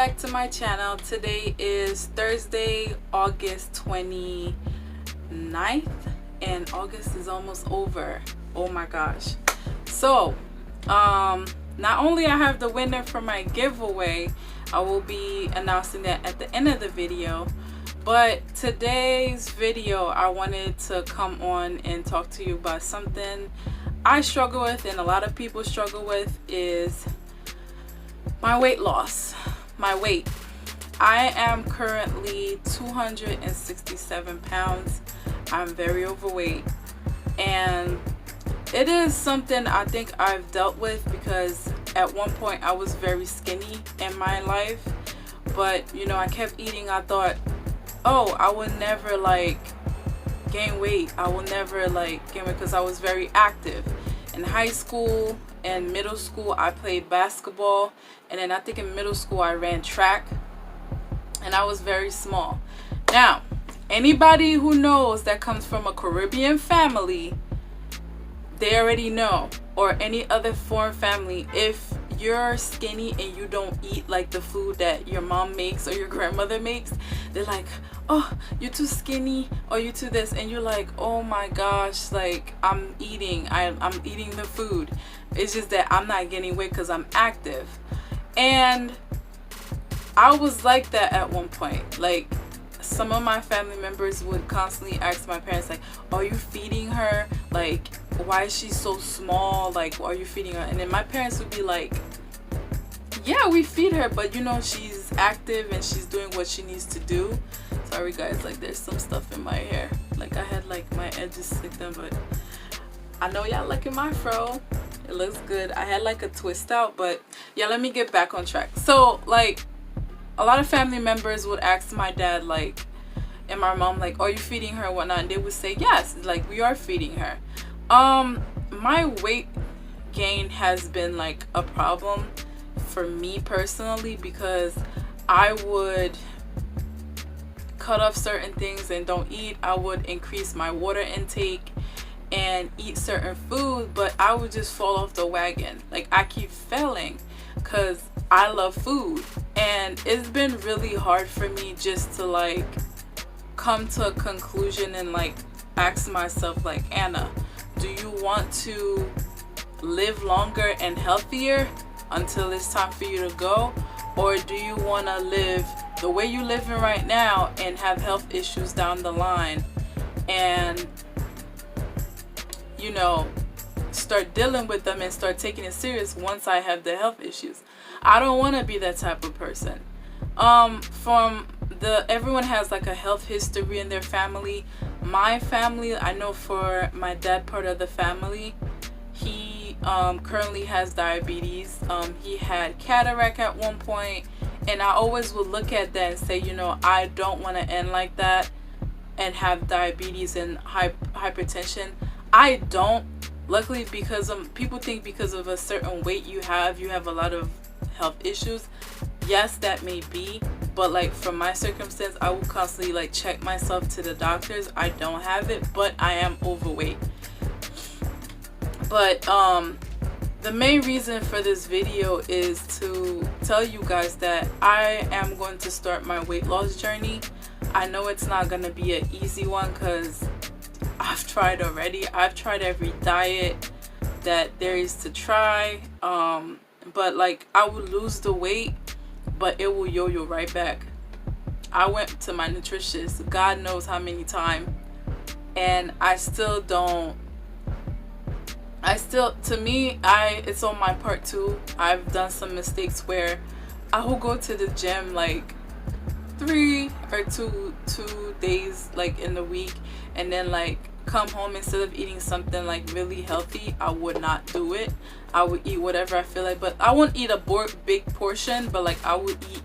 back to my channel. Today is Thursday, August 29th, and August is almost over. Oh my gosh. So not only I have the winner for my giveaway, I will be announcing that at the end of the video, but today's video I wanted to come on and talk to you about something I struggle with and a lot of people struggle with, is my weight loss, my weight. I am currently 267 pounds. I'm very overweight, and it is something I think I've dealt with because at one point I was very skinny in my life, but you know, I kept eating. I thought, oh, I would never like gain weight. I will never like gain weight because I was very active. In high school and middle school I played basketball, and then I think in middle school I ran track, and I was very small. Now, anybody who knows that comes from a Caribbean family, they already know, or any other foreign family, if you're skinny and you don't eat like the food that your mom makes or your grandmother makes, they're like, oh, you're too skinny, or you too this, and you're like, oh my gosh, like I'm eating the food. It's just that I'm not gaining weight because I'm active. And I was like that at one point. Like, some of my family members would constantly ask my parents, like, are you feeding her? Like, why is she so small? Like, are you feeding her? And then my parents would be like, yeah, we feed her, but you know, she's active and she's doing what she needs to do. Sorry guys, like there's some stuff in my hair. Like I had like my edges slicked in, but I know y'all liking my fro. It looks good. I had like a twist out, but yeah, let me get back on track. So like, a lot of family members would ask my dad, like, and my mom, like, are you feeding her and whatnot? And they would say yes, like we are feeding her. My weight gain has been like a problem for me personally because I would cut off certain things and don't eat. I would increase my water intake and eat certain food, but I would just fall off the wagon. Like, I keep failing because I love food, and it's been really hard for me just to like come to a conclusion and like ask myself, like, Anna, do you want to live longer and healthier until it's time for you to go, or do you want to live the way you're living right now and have health issues down the line and, you know, start dealing with them and start taking it serious once I have the health issues? I don't want to be that type of person. Everyone has like a health history in their family. My family, I know for my dad part of the family, he currently has diabetes. He had cataract at one point, and I always would look at that and say, you know, I don't want to end like that and have diabetes and hypertension. I don't. Luckily, because people think because of a certain weight you have a lot of health issues. Yes, that may be, but like from my circumstance, I will constantly like check myself to the doctors. I don't have it, but I am overweight. But the main reason for this video is to tell you guys that I am going to start my weight loss journey. I know it's not going to be an easy one because I've tried already. I've tried every diet that there is to try, but like I would lose the weight, but it will yo-yo right back. I went to my nutritionist God knows how many times, and to me, it's on my part too. I've done some mistakes where I will go to the gym like 3 or 2 days like in the week, and then like come home, instead of eating something like really healthy, I would not do it. I would eat whatever I feel like, but I won't eat a big portion, but like I would eat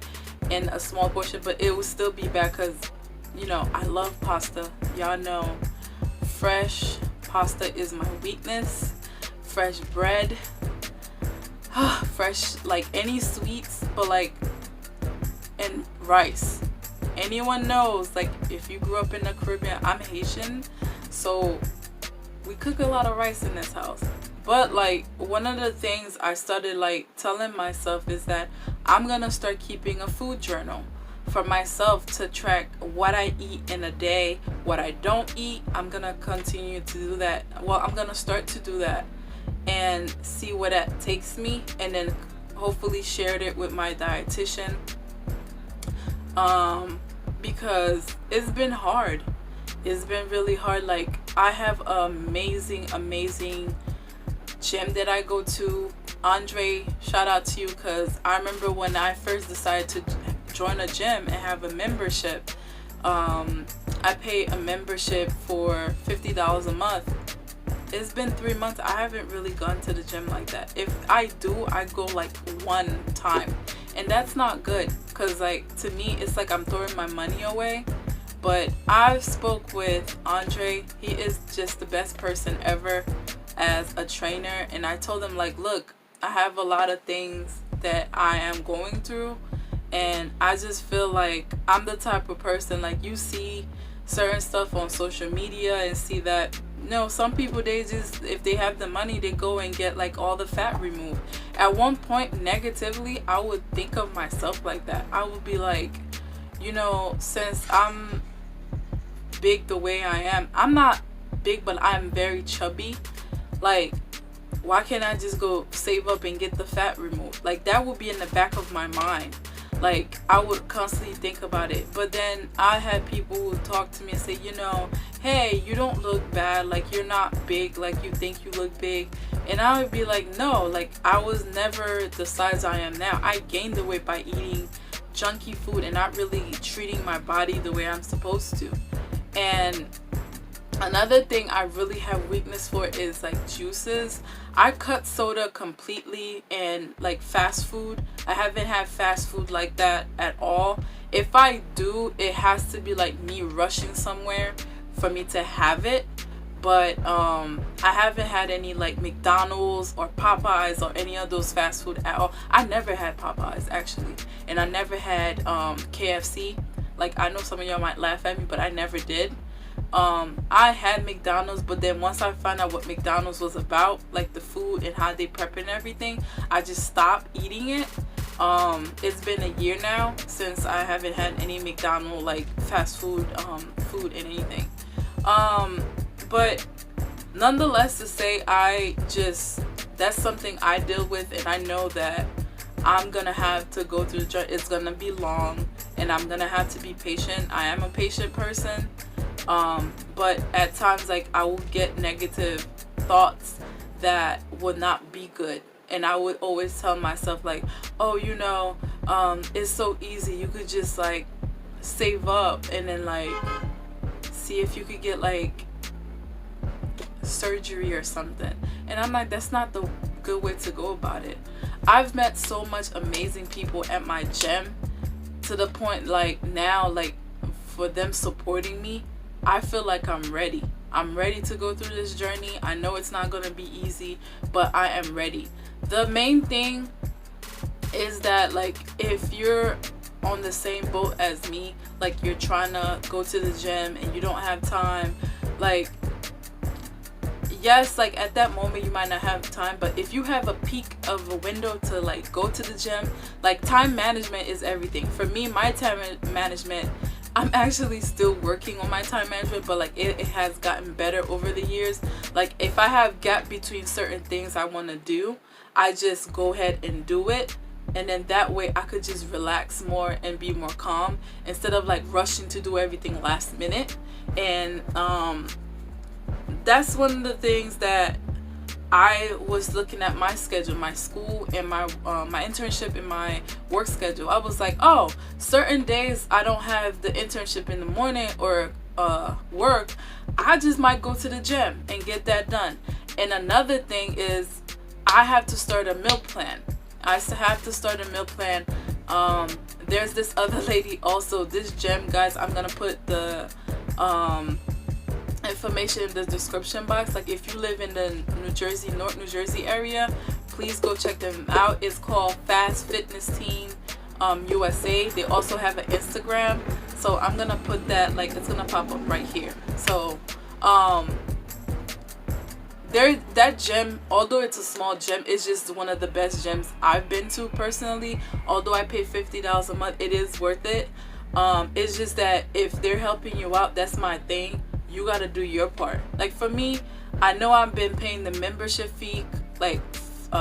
in a small portion, but it would still be bad because, you know, I love pasta. Y'all know fresh pasta is my weakness. Fresh bread, fresh, like any sweets, but like, and rice. Anyone knows, like if you grew up in the Caribbean, I'm Haitian, so we cook a lot of rice in this house. But like, one of the things I started like telling myself is that I'm gonna start keeping a food journal for myself to track what I eat in a day, what I don't eat. I'm gonna continue to do that. Well, I'm gonna start to do that and see where that takes me, and then hopefully share it with my dietitian, because it's been hard. It's been really hard. Like, I have amazing gym that I go to. Andre, shout out to you, because I remember when I first decided to join a gym and have a membership, I pay a membership for $50 a month. It's been 3 months. I haven't really gone to the gym like that. If I do, I go like one time, and that's not good, because like, to me, it's like I'm throwing my money away. But I've spoke with Andre. He is just the best person ever as a trainer, and I told him, like, look, I have a lot of things that I am going through, and I just feel like I'm the type of person, like, you see certain stuff on social media and see that, no, some people, they just, if they have the money, they go and get like all the fat removed. At one point, negatively, I would think of myself like that. I would be like, you know, since I'm big the way I am, I'm not big, but I'm very chubby. Like, why can't I just go save up and get the fat removed? Like, that would be in the back of my mind. Like, I would constantly think about it. But then I had people who talk to me and say, you know, hey, you don't look bad. Like, you're not big like you think you look big. And I would be like, no, like, I was never the size I am now. I gained the weight by eating junky food and not really treating my body the way I'm supposed to. And another thing I really have weakness for is like juices. I cut soda completely, and like fast food, I haven't had fast food like that at all. If I do, it has to be like me rushing somewhere for me to have it. But I haven't had any like McDonald's or Popeyes or any of those fast food at all. I never had Popeyes, actually, and I never had KFC. Like, I know some of y'all might laugh at me, but I never did. I had McDonald's, but then once I found out what McDonald's was about, like the food and how they prep and everything, I just stopped eating it. It's been a year now since I haven't had any McDonald's like fast food food and anything. But nonetheless, to say, that's something I deal with, and I know that I'm gonna have to go through the journey. It's gonna be long, and I'm gonna have to be patient. I am a patient person. But at times, like, I will get negative thoughts that would not be good, and I would always tell myself, like, oh, you know, it's so easy, you could just like save up and then like see if you could get like surgery or something. And I'm like, that's not the good way to go about it. I've met so much amazing people at my gym, to the point like now, like, for them supporting me, I feel like I'm ready. I'm ready to go through this journey. I know it's not going to be easy, but I am ready. The main thing is that, like, if you're on the same boat as me, like, you're trying to go to the gym and you don't have time, like, yes, like, at that moment you might not have time, but if you have a peak of a window to like go to the gym, like, time management is everything. For me, my time management, I'm actually still working on my time management, but like it has gotten better over the years. Like, if I have gap between certain things I want to do, I just go ahead and do it, and then that way I could just relax more and be more calm instead of like rushing to do everything last minute. And that's one of the things that I was looking at my schedule, my school and my internship and my work schedule. I was like, oh, certain days I don't have the internship in the morning or work. I just might go to the gym and get that done. And another thing is, I have to start a meal plan. I have to start a meal plan. There's this other lady also, this gym, guys, I'm gonna put the information in the description box. Like, if you live in the North New Jersey area, please go check them out. It's called Fast Fitness Team USA. They also have an Instagram, so I'm gonna put that, like, it's gonna pop up right here. So that gym, although it's a small gym, it's just one of the best gyms I've been to personally. Although I pay $50 a month, it is worth it. It's just that if they're helping you out, that's my thing, you got to do your part. Like for me, I know I've been paying the membership fee like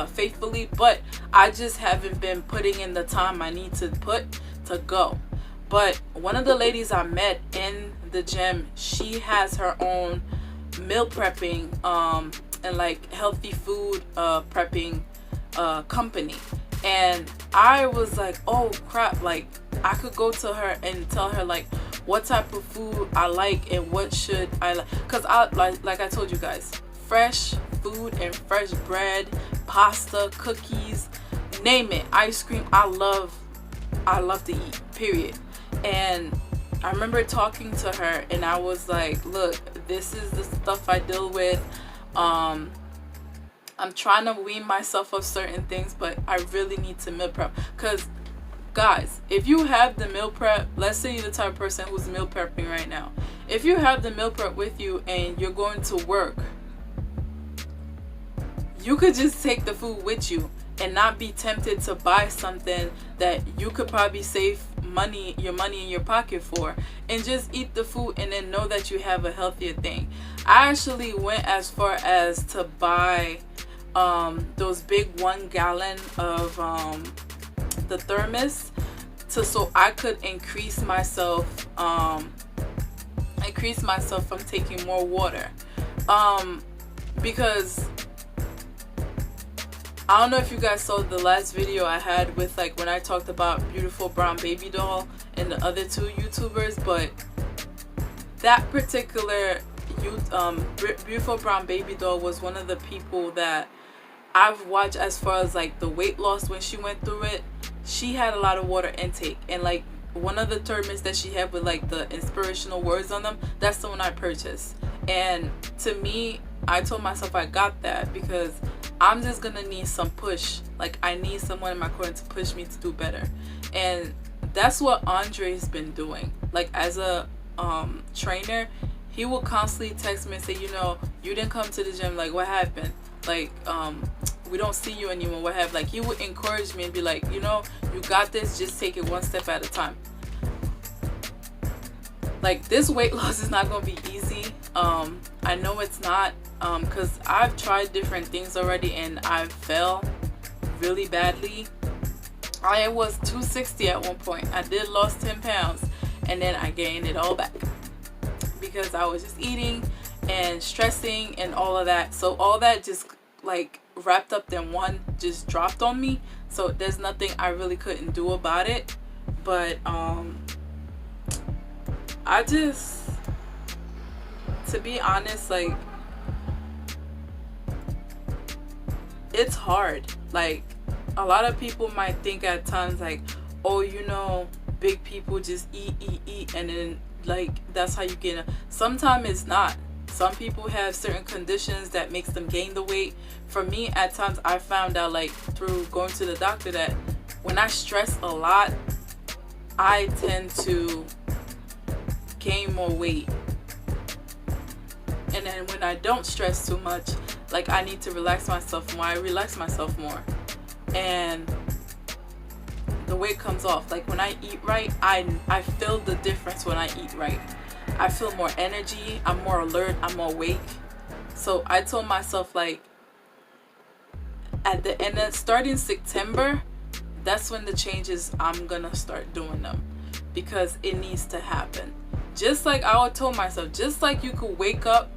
faithfully, but I just haven't been putting in the time I need to put to go. But one of the ladies I met in the gym, she has her own meal prepping and like healthy food prepping company. And I was like, oh crap, like I could go to her and tell her like what type of food I like and what should I like, because I like I told you guys, fresh food and fresh bread, pasta, cookies, name it, ice cream, I love to eat, period. And I remember talking to her and I was like, look, this is the stuff I deal with. I'm trying to wean myself of certain things, but I really need to meal prep. Because guys, if you have the meal prep, let's say you're the type of person who's meal prepping right now, if you have the meal prep with you and you're going to work, you could just take the food with you and not be tempted to buy something that you could probably save your money in your pocket for, and just eat the food and then know that you have a healthier thing. I actually went as far as to buy those big 1 gallon of the thermos so I could increase myself from taking more water, because I don't know if you guys saw the last video I had with like when I talked about Beautiful Brown Baby Doll and the other 2 YouTubers, but that particular Beautiful Brown Baby Doll was one of the people that I've watched as far as like the weight loss. When she went through it, she had a lot of water intake, and like one of the thermos that she had with like the inspirational words on them, that's the one I purchased. And to me, I told myself I got that because I'm just gonna need some push. Like I need someone in my corner to push me to do better. And that's what Andre's been doing. Like as a trainer, he will constantly text me and say, you know, you didn't come to the gym, like what happened? Like we don't see you anymore, what have, like he would encourage me and be like, you know, you got this, just take it one step at a time. Like this weight loss is not gonna be easy. I know it's not, because I've tried different things already and I fell really badly. I was 260 at one point. I did lost 10 pounds and then I gained it all back because I was just eating and stressing and all of that. So all that just like wrapped up in one just dropped on me. So there's nothing I really couldn't do about it. But I just, to be honest, like it's hard. Like a lot of people might think at times like, oh, you know, big people just eat and then like that's how you gain. Sometimes it's not. Some people have certain conditions that makes them gain the weight. For me, at times I found out like through going to the doctor that when I stress a lot, I tend to gain more weight. And then when I don't stress too much, like I need to relax myself more, I relax myself more and the weight comes off. Like when I eat right, I feel the difference. when I eat right, I feel more energy, I'm more alert, I'm more awake. So I told myself like at the end of starting September, that's when the changes, I'm gonna start doing them because it needs to happen. Just like I told myself, just like you could wake up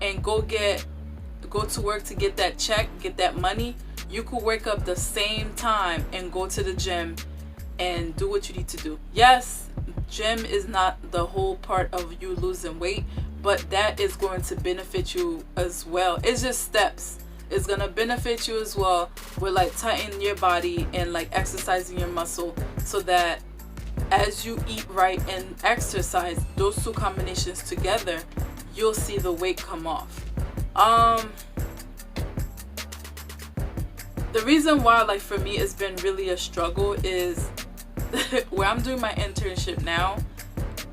and go to work to get that check, get that money, you could wake up the same time and go to the gym and do what you need to do. Yes, gym is not the whole part of you losing weight, but that is going to benefit you as well. It's just steps. It's gonna benefit you as well with like tightening your body and like exercising your muscle, so that as you eat right and exercise, those two combinations together, you'll see the weight come off. The reason why, like for me, it's been really a struggle is where I'm doing my internship now,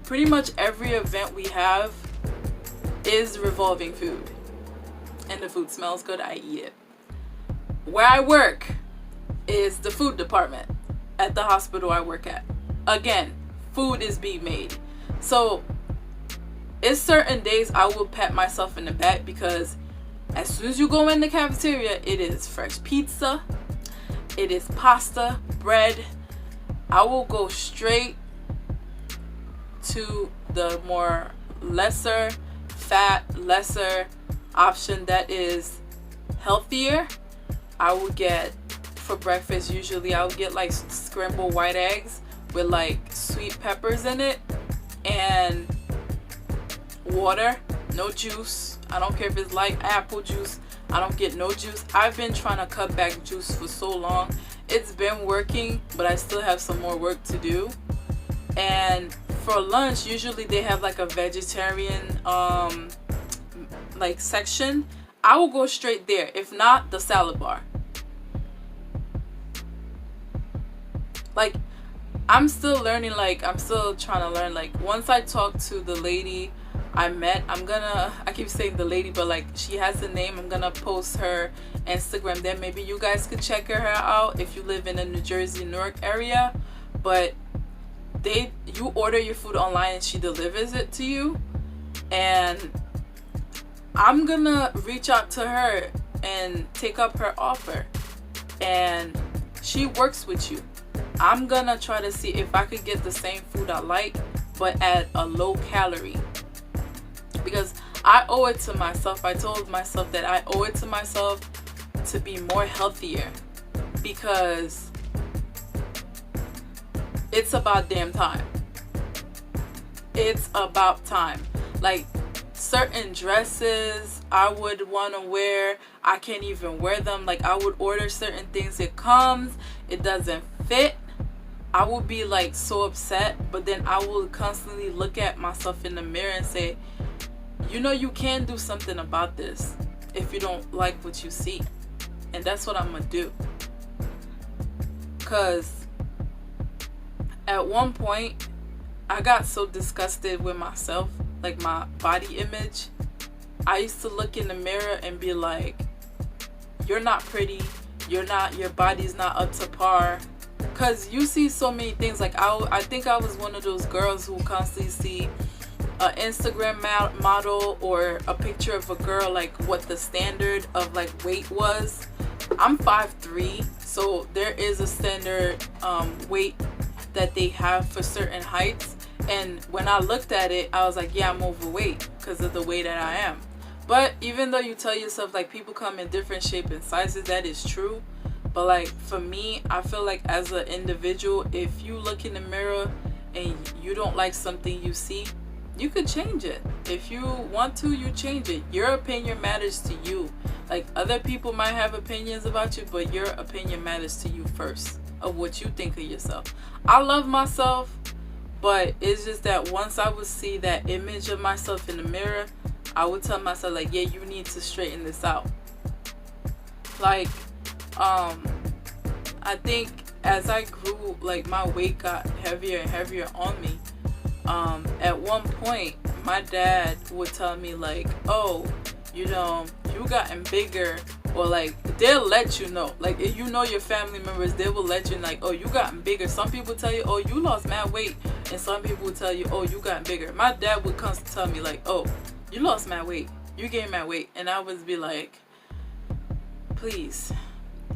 pretty much every event we have is revolving food. and the food smells good, I eat it. Where I work is the food department at the hospital I work at. Again, food is being made. So it's certain days I will pat myself in the back, because as soon as you go in the cafeteria, it is fresh pizza, it is pasta, bread. I will go straight to the more lesser fat, lesser option that is healthier. I will get, for breakfast usually I would get like scrambled white eggs with like sweet peppers in it and water, no juice. I don't care if it's like apple juice, I don't get no juice. I've been trying to cut back juice for so long. It's been working, but I still have some more work to do. And for lunch, usually they have like a vegetarian like section. I will go straight there. If not, the salad bar. Like, I'm still learning, like I'm still trying to learn. Like, once I talk to the lady I met, I keep saying the lady, but like she has a name. I'm gonna post her Instagram there. Maybe you guys could check her out if you live in the New Jersey, Newark area. But you order your food online and she delivers it to you. And I'm gonna reach out to her and take up her offer, and she works with you. I'm gonna try to see if I could get the same food I like, but at a low calorie, because I owe it to myself. I told myself that I owe it to myself to be more healthier, because it's about damn time. It's about time. Like, certain dresses I would want to wear, I can't even wear them. Like, I would order certain things, it comes, it doesn't fit. I would be like so upset, but then I will constantly look at myself in the mirror and say, you know, you can do something about this if you don't like what you see. And that's what I'm gonna do. Because at one point I got so disgusted with myself, like my body image. I used to look in the mirror and be like, you're not pretty, your body's not up to par. Because you see so many things. Like, I think I was one of those girls who constantly see an Instagram model or a picture of a girl, like what the standard of like weight was. I'm 5'3", so there is a standard weight that they have for certain heights. And when I looked at it, I was like, yeah, I'm overweight because of the way that I am. But even though you tell yourself like people come in different shape and sizes, that is true. But like for me, I feel like as an individual, if you look in the mirror and you don't like something you see, you could change it. If you want to, you change it. Your opinion matters to you. Like, other people might have opinions about you, but your opinion matters to you first, of what you think of yourself. I love myself, but it's just that once I would see that image of myself in the mirror, I would tell myself like, yeah, you need to straighten this out. Like, I think as I grew, like my weight got heavier and heavier on me. At one point my dad would tell me like, oh, you know, you gotten bigger, or like they'll let you know, like if you know your family members, they will let you know, like, oh, you gotten bigger. Some people tell you, oh, you lost mad weight, and some people will tell you, oh, you gotten bigger. My dad would constantly tell me like, oh, you lost mad weight, you gained mad weight, and I would be like, please.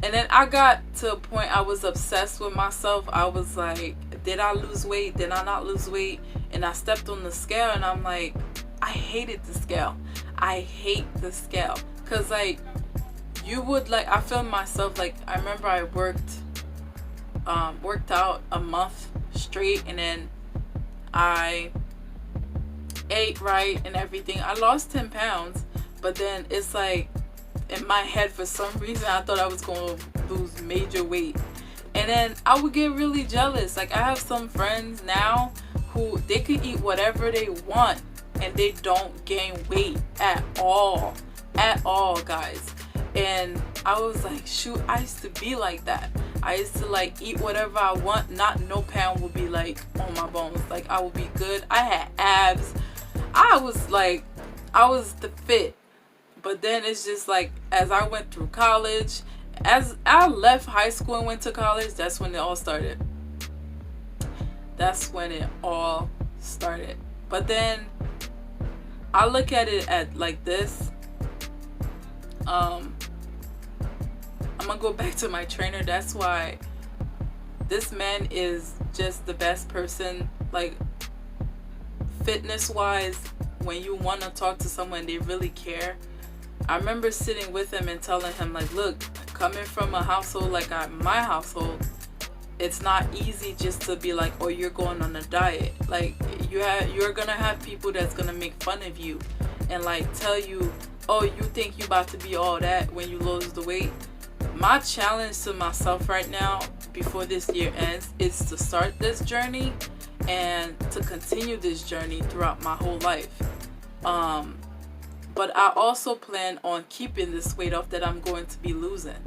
And then I got to a point I was obsessed with myself. I was like, did I lose weight? Did I not lose weight? And I stepped on the scale and I'm like, I hated the scale. I hate the scale. Cause like, you would like, I feel myself like, I remember I worked out a month straight, and then I ate right and everything. I lost 10 pounds, but then it's like, in my head, for some reason, I thought I was going to lose major weight. And then I would get really jealous. Like, I have some friends now who they could eat whatever they want and they don't gain weight at all. At all, guys. And I was like, shoot, I used to be like that. I used to like eat whatever I want. Not no pound would be like on my bones. Like, I would be good. I had abs. I was the fit. But then it's just like, as I went through college, as I left high school and went to college, that's when it all started. That's when it all started. But then I look at it at like this. I'm gonna go back to my trainer. That's why this man is just the best person, like fitness wise. When you want to talk to someone, they really care. I remember sitting with him and telling him, like, look, coming from a household like my household, it's not easy just to be like, oh, you're going on a diet. Like, you're gonna have people that's gonna make fun of you and like tell you, oh, you think you about to be all that when you lose the weight. My challenge to myself right now, before this year ends, is to start this journey and to continue this journey throughout my whole life. But I also plan on keeping this weight off that I'm going to be losing.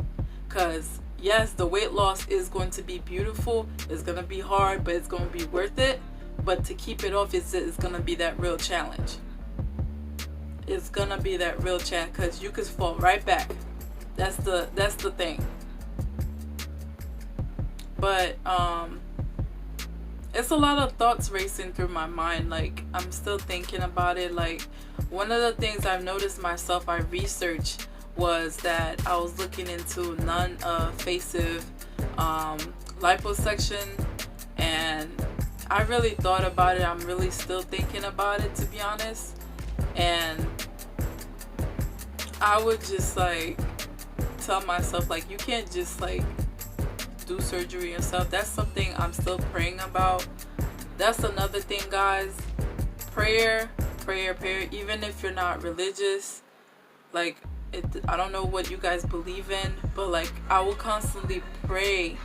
Because yes, the weight loss is going to be beautiful. It's going to be hard, but it's going to be worth it. But to keep it off, it's going to be that real challenge. It's going to be that real challenge, because you could fall right back. That's the thing. But it's a lot of thoughts racing through my mind. Like, I'm still thinking about it. Like, one of the things I've noticed myself, I researched, was that I was looking into non-invasive liposuction, and I really thought about it. I'm really still thinking about it, to be honest. And I would just like tell myself, like, you can't just like do surgery and stuff. That's something I'm still praying about. That's another thing, guys. Prayer. Even if you're not religious, like, I don't know what you guys believe in, but like, I will constantly pray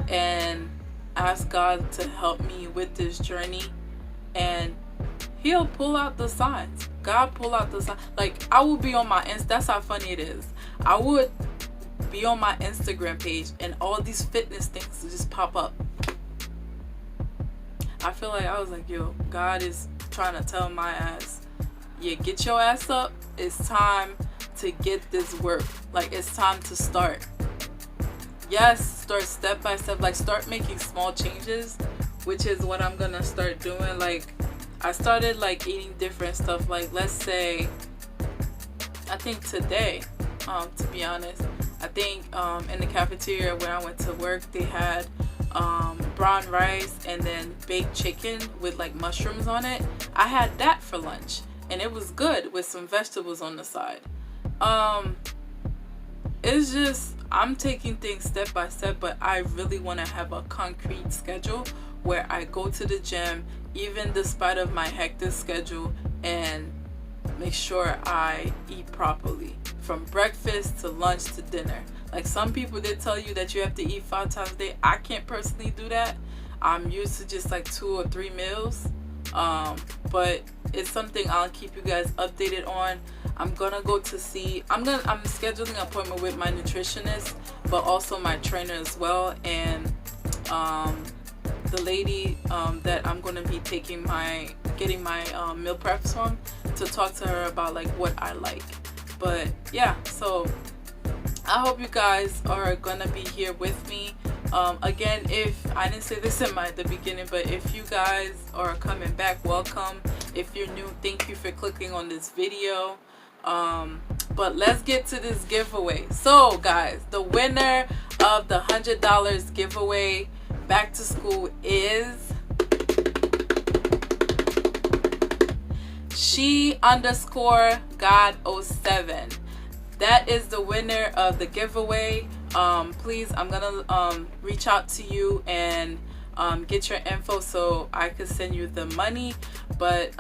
and ask God to help me with this journey, and He'll pull out the signs. God pull out the signs. Like, I will be on my that's how funny it is. I would be on my Instagram page and all these fitness things just pop up. I feel like I was like, yo, God is trying to tell my ass, yeah, get your ass up. It's time to get this work. Like, it's time to start. Yes, start step by step. Like, start making small changes, which is what I'm gonna start doing. Like, I started like eating different stuff. Like, let's say, I think today, to be honest, I think in the cafeteria when I went to work, they had brown rice and then baked chicken with like mushrooms on it. I had that for lunch, and it was good with some vegetables on the side. It's just, I'm taking things step by step, but I really want to have a concrete schedule where I go to the gym, even despite of my hectic schedule, and make sure I eat properly from breakfast to lunch to dinner. Like, some people, they tell you that you have to eat 5 times a day. I can't personally do that. I'm used to just like 2 or 3 meals. But it's something I'll keep you guys updated on. I'm gonna go to see, I'm scheduling an appointment with my nutritionist, but also my trainer as well, and the lady that I'm gonna be getting my meal preps from, to talk to her about like what I like. But yeah, so I hope you guys are gonna be here with me. Again, if I didn't say this in the beginning, but if you guys are coming back, welcome. If you're new, thank you for clicking on this video. But let's get to this giveaway. So guys, the winner of the $100 giveaway back to school is she_God07. That is the winner of the giveaway. Please, I'm gonna reach out to you and get your info so I could send you the money. But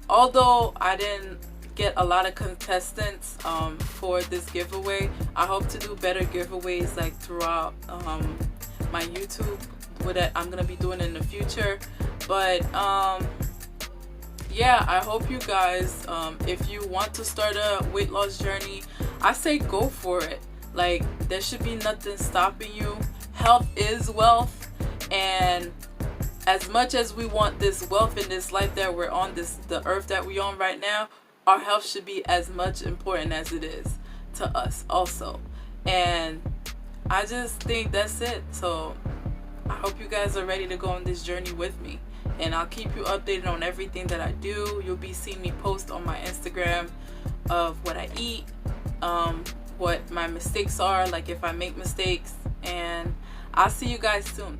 although I didn't get a lot of contestants for this giveaway, I hope to do better giveaways like throughout my YouTube, that I'm gonna be doing in the future. But yeah, I hope you guys, if you want to start a weight loss journey, I say go for it. Like, there should be nothing stopping you. Health is wealth, and as much as we want this wealth in this life that we're on, the earth that we're on right now, our health should be as much important as it is to us also. And I just think that's it. So I hope you guys are ready to go on this journey with me, and I'll keep you updated on everything that I do. You'll be seeing me post on my Instagram of what I eat, what my mistakes are, like if I make mistakes, and I'll see you guys soon.